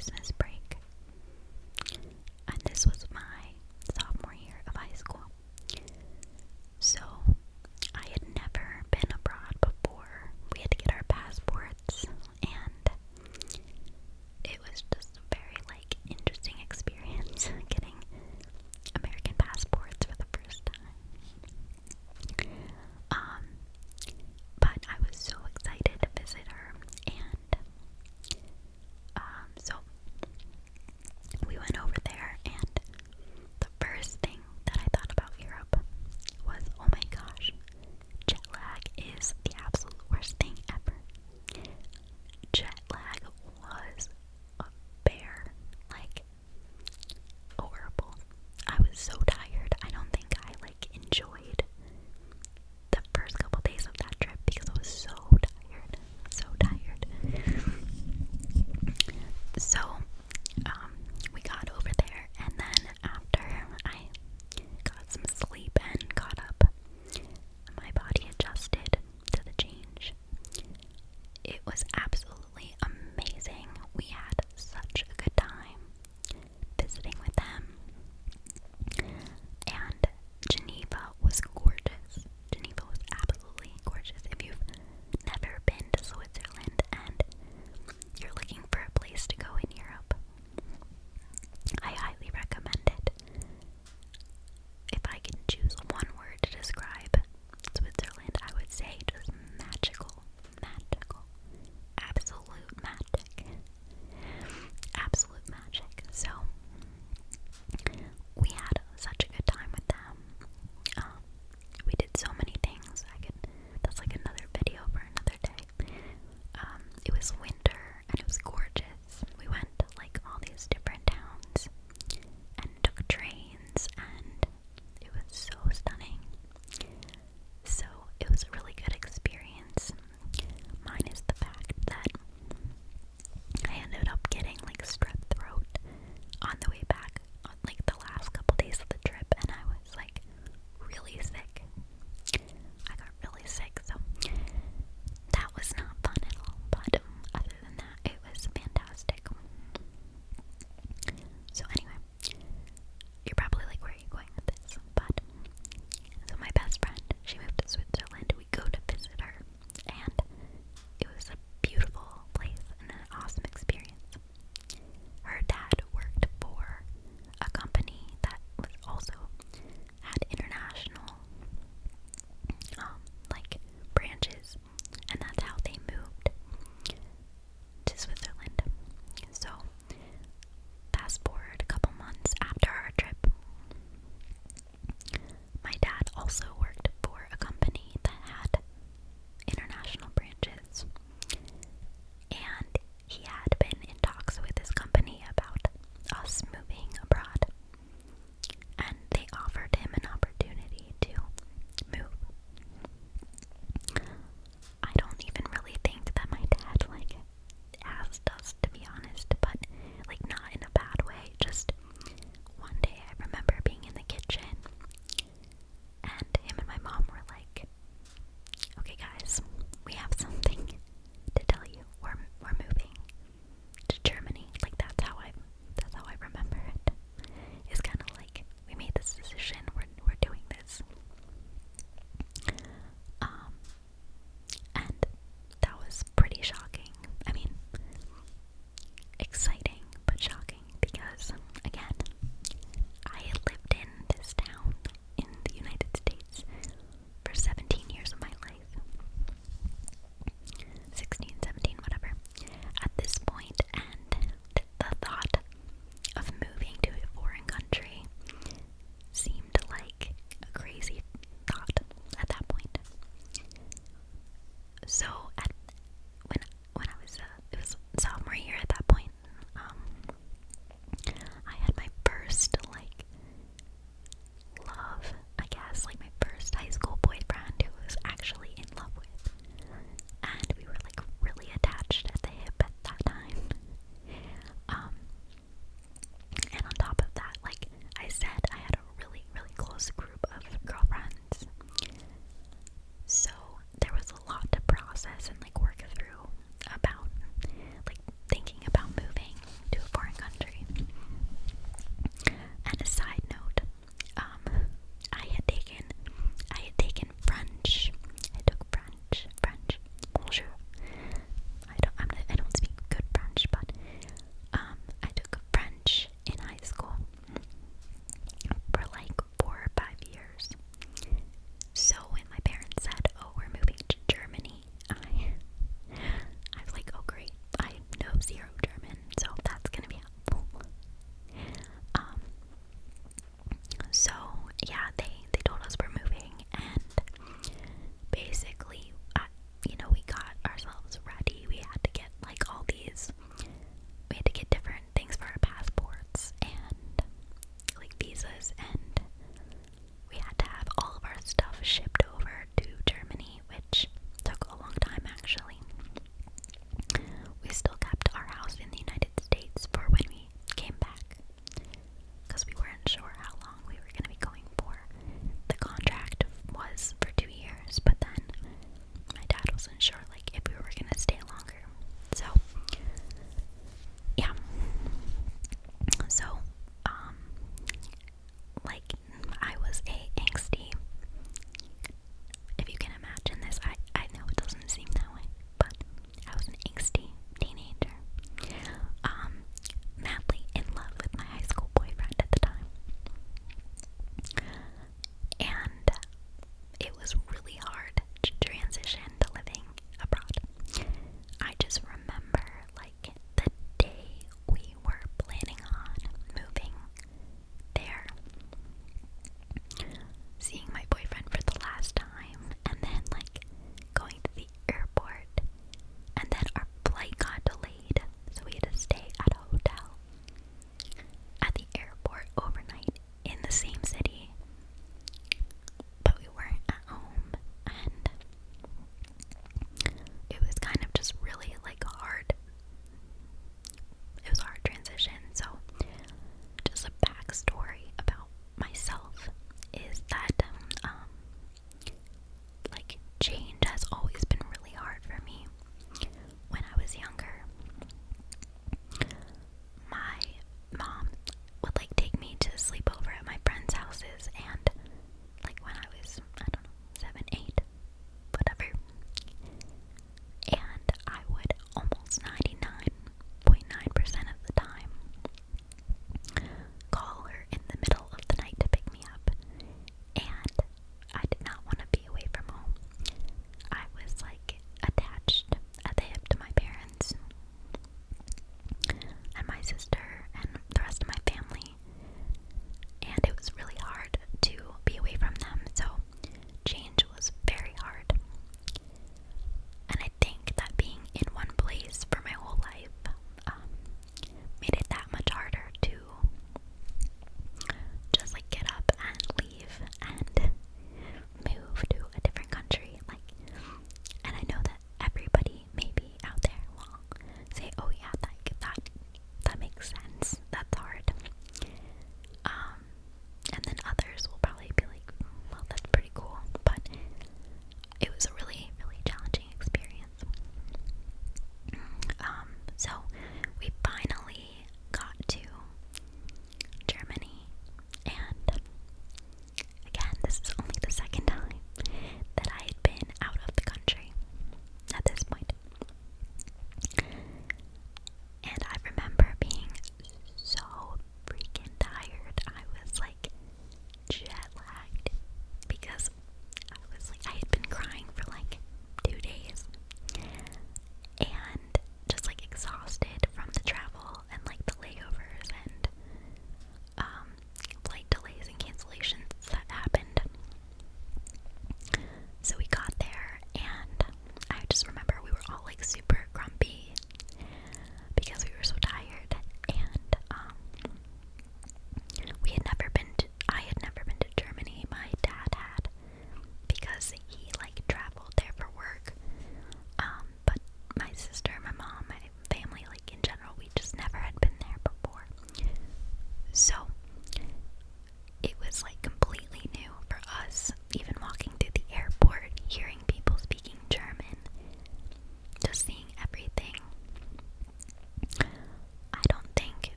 Christmas break. And this was my sophomore year of high school. So I had never been abroad before. We had to get our passports, and it was just a very interesting experience getting American passports for the first time. But I was so excited to visit her, and so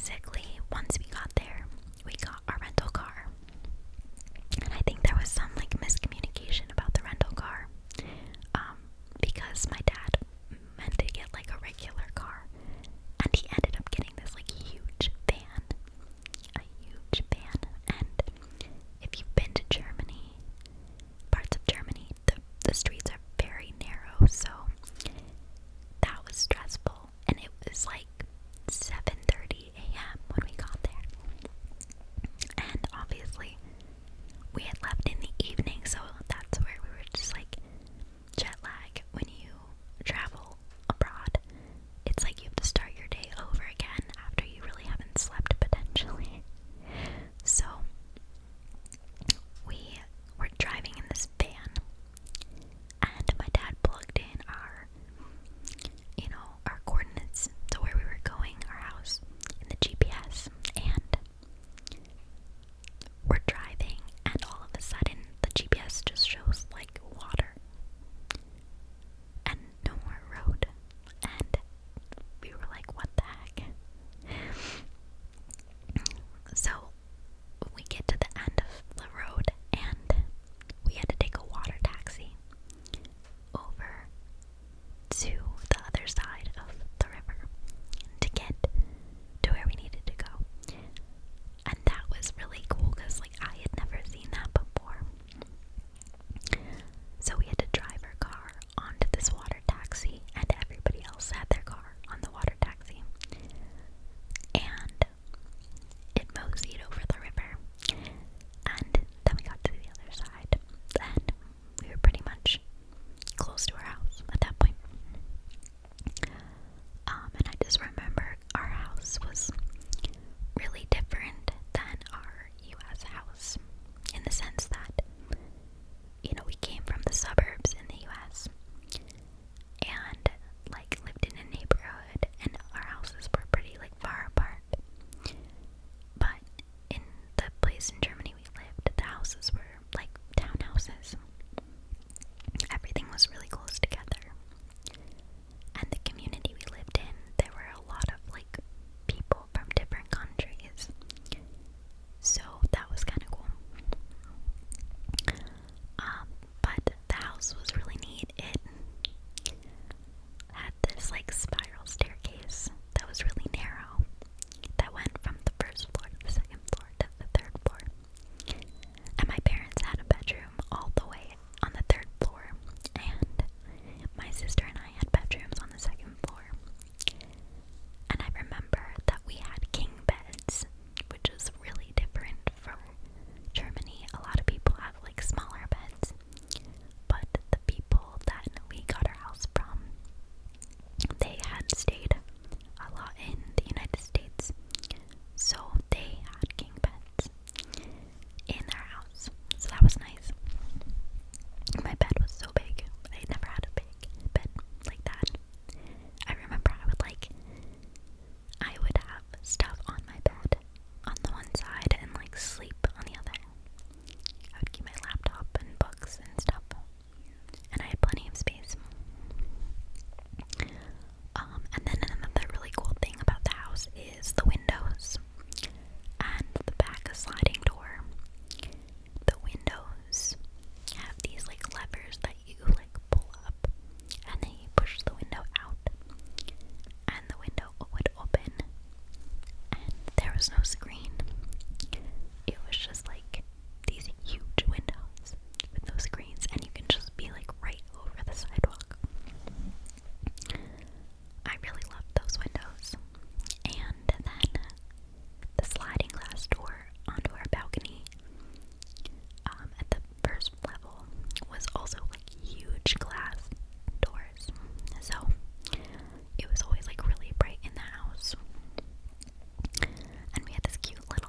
basically, once we got there, we got our rental car. And I think there was some like miscommunication about the rental car. Because my dad meant to get like a regular car, and he ended up getting this like huge van. A huge van. And if you've been to Germany, parts of Germany, the streets are very narrow, so that was stressful. And it was like 7:30 a.m. when we got there. And obviously, we had left in the evening, so that's where we were just like jet lag. When you travel abroad, it's like you have to start your day over again after you really haven't slept potentially. So we were driving in this van, and my dad plugged in our coordinates to where we were going, our house, in the GPS, and we're driving, and all of a sudden the GPS just shows like water and no more road, and we were like, what the heck? So we get to the end of the road, and we had to take a water taxi over to the other side of the river to get to where we needed to go. And that was really cool because like I had never seen that before. So we had to drive our car onto this water taxi, and everybody else had their car on the water taxi. And it moseyed over the river, and then we got to the other side, and we were pretty much close to our house at that point. And I just remember our house was really different than our US house, in the sense that, we came from the suburbs in the US and like lived in a neighborhood, and our houses were pretty like far apart. But in the place in Germany we lived, the houses were like townhouses. Everything was really close together. And the community we lived in, there were a lot of like people from different countries. So that was kind of cool. But the house was really neat. It had this like spiral staircase that was really narrow, that went from the first floor to the second floor to the third floor. And my parents had a bedroom all the way on the third floor, and my sister and I had bedrooms on the second floor. And I remember that we had king beds, which is really different for Germany. A lot of people have like smaller beds, but the people that we got our house from, they had stayed a lot in the United States, so they had king beds in their house, so that was nice. My bed was so big. I had never had a big bed like that. I remember I would have stuff on my bed on the one side and like sleep on the other. I would keep my laptop and books and stuff, and I had plenty of space. And then another really cool thing about the house is the windows and the back sliding door. The windows have these like levers that you like pull up, and then you push the window out, and the window would open, and there was no screen. It was just like these huge windows with no screens, and you can just be like right over the sidewalk. I really loved those windows. And then the sliding glass door onto our balcony at the first level was also like huge glass doors, so it was always like really bright in the house. And we had this cute little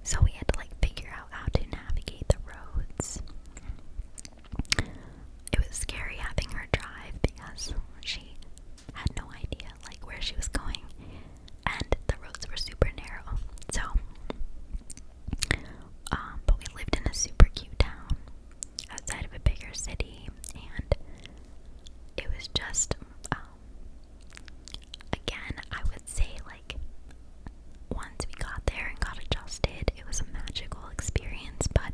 So we had to like figure out how to navigate the roads. It was scary having her drive because she had no idea like where she was going, and the roads were super narrow. So, but we lived in a super cute town outside of a bigger city, and it was just, again, I would say like once we got there and got adjusted, it was a magical experience, but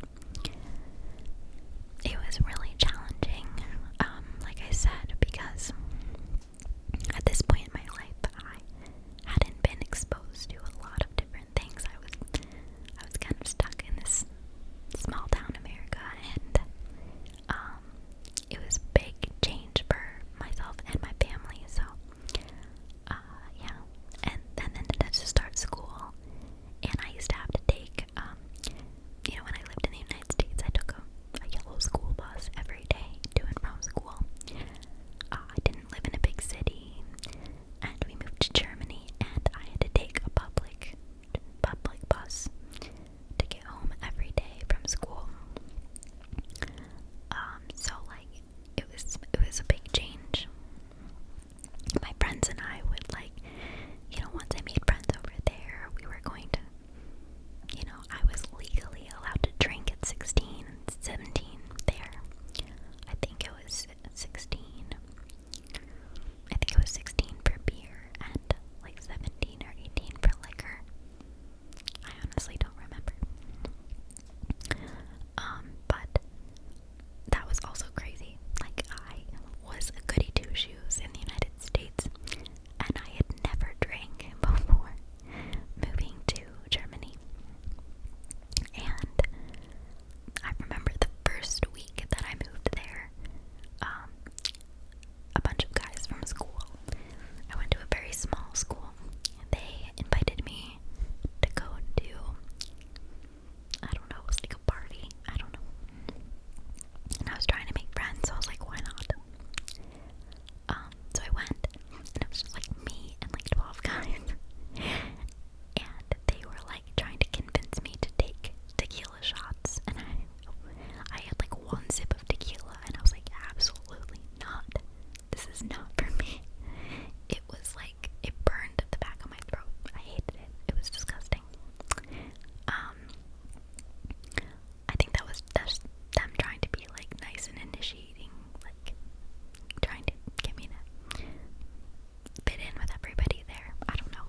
it was really challenging, like I said, because at this point in my life, I hadn't been exposed to a lot of different things. I was kind of stuck in this small town America, and it was a big change for myself and my family. So, yeah, and then to start school, and I used to have to take, when I lived in the United States, I took a yellow school bus every day to and from school. I didn't live in a big city, and we moved to Germany, and I had to take a public bus to get home every day from school. So like it was a big change. My friends and I would like, once I made friends over there, we were going to, I was legally allowed to drink at 16, 17 there. I think it was 16. I think it was 16 for beer and like 17 or 18 for liquor. I honestly don't remember. But that was also crazy. Like, I was a goody two-shoes in the United States, and I had never drank before moving to Germany. And I remember the first week that I moved there, a bunch of guys from school, I went to a very small school, they invited me to go to, I don't know, it was like a party, I don't know. And I was trying to make friends, so I was like, why not? So I went, and it was just like me and like 12 guys. And they were like trying to convince me to take tequila shots, and I had like one sip of tequila, and I was like, absolutely not. This is not for me. It was like, it burned at the back of my throat. I hated it. It was disgusting. I think that was just them trying to be like nice and initiating, like trying to get me to fit in with everybody there. I don't know.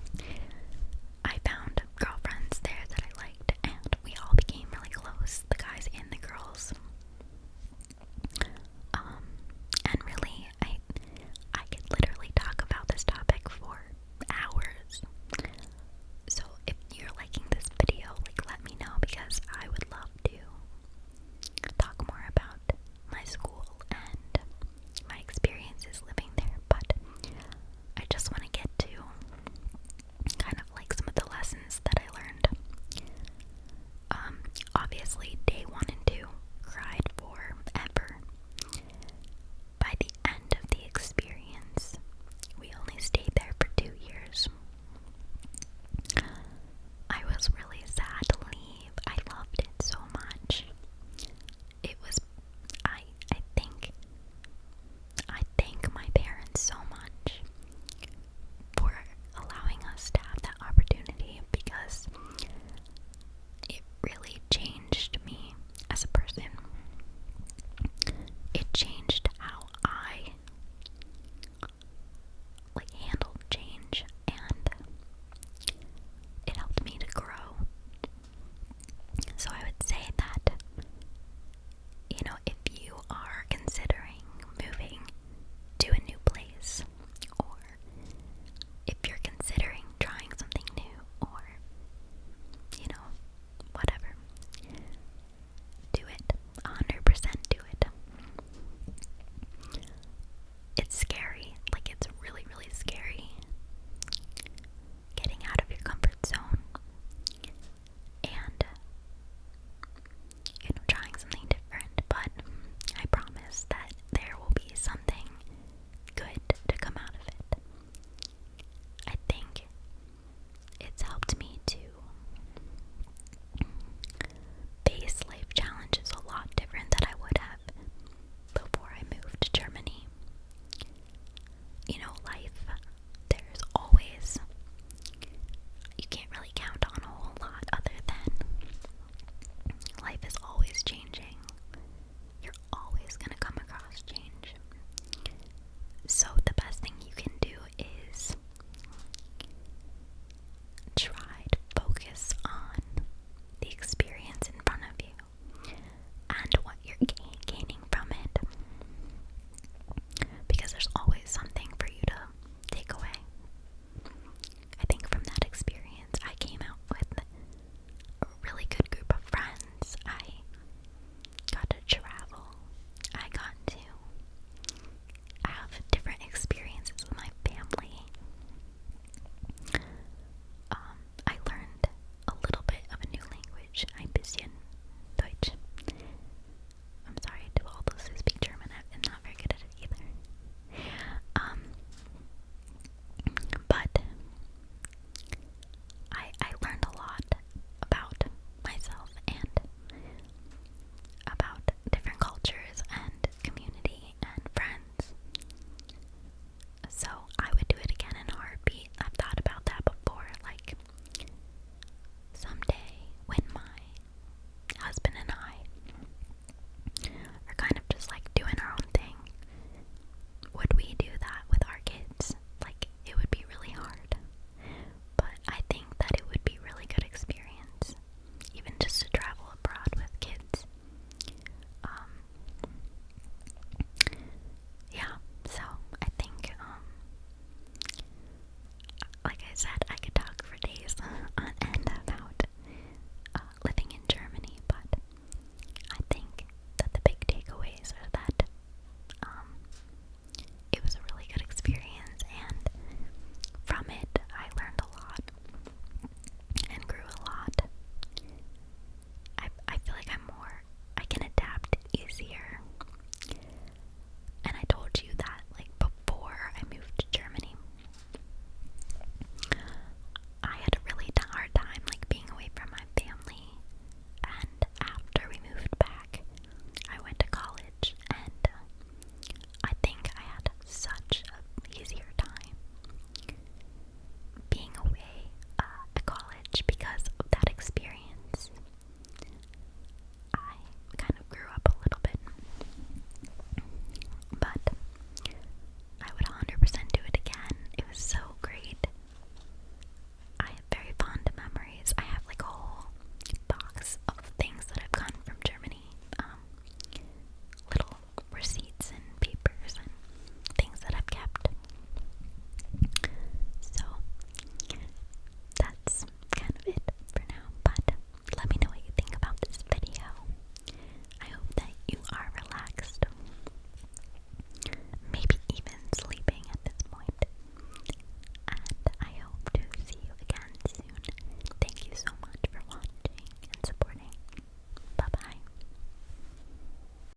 I found girlfriends there that I liked, and we all became really close, the guys and the girls. And really, I could literally talk about this topic for hours. So if you're liking this video, like, let me know, because I would love to talk more about my school and my experiences living there. But I just want to get to kind of like some of the lessons that I learned. Obviously, day